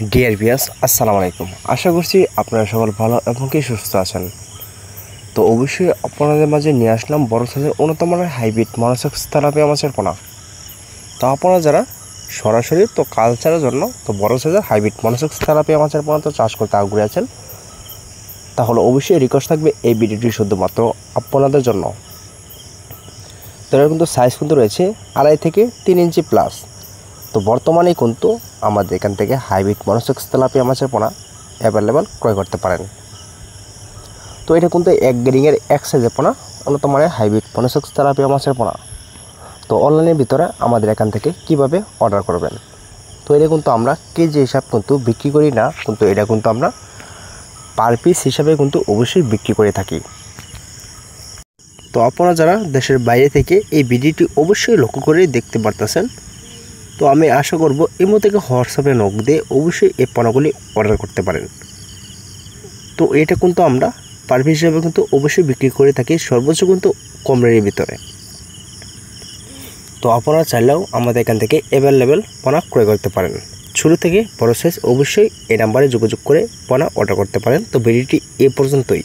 Dear viewers, আসসালামু আলাইকুম। আশা করছি আপনারা সকল ভালো এবং কি সুস্থ আছেন। তো অবশ্যই আপনাদের মাঝে নিয়ে আসলাম বড় সাইজের উন্নত মানের হাইব্রিড মনোসেক্স তেলাপিয়া মাছের পোনা। তো আপনারা যারা সরাসরি তো কালচারের জন্য তো বড় সাইজের হাইব্রিড মনোসেক্স তেলাপিয়া মাছের পোনা তো চাষ করতে আগ্রহী আছেন, তাহলে অবশ্যই রিকোয়েস্ট থাকবে এই ভিডিওটি শুধুমাত্র আপনাদের জন্য। তো এর কিন্তু সাইজ কিন্তু রয়েছে 2.5 থেকে 3 ইঞ্চি প্লাস। তো বর্তমানে কিন্তু আমাদের এখান থেকে হাইব্রিড মনোসেক্স তেলাপিয়া মাছের পোনা অ্যাভেলেবেল ক্রয় করতে পারেন। তো এটা কিন্তু এক গ্রেডিংয়ের এক সাইজের পোনা, উন্নত মানের হাইব্রিড মনোসেক্স তেলাপিয়া মাছের পোনা। তো অনলাইনের ভিতরে আমাদের এখান থেকে কিভাবে অর্ডার করবেন, তো এটা কিন্তু আমরা কেজি হিসাব কিন্তু বিক্রি করি না, কিন্তু এটা কিন্তু আমরা পার পিস হিসাবে কিন্তু অবশ্যই বিক্রি করে থাকি। তো আপনারা যারা দেশের বাইরে থেকে এই ভিডিওটি অবশ্যই লক্ষ্য করে দেখতে পারতেছেন, তো আমি আশা করব এমো থেকে হোয়াটসঅ্যাপে নক দিয়ে অবশ্যই এই পণ্যগুলি অর্ডার করতে পারেন। তো এটা কিন্তু আমরা পার পিস হিসাবে কিন্তু অবশ্যই বিক্রি করে থাকি, সর্বোচ্চ কিন্তু কম রেটের ভিতরে। তো আপনারা চাইলেও আমাদের এখান থেকে অ্যাভেলেবেল পোনা ক্রয় করতে পারেন। ছোটো থেকে বড় সাইজ অবশ্যই এই নাম্বারে যোগাযোগ করে পোনা অর্ডার করতে পারেন। তো ভিডিওটি এ পর্যন্তই।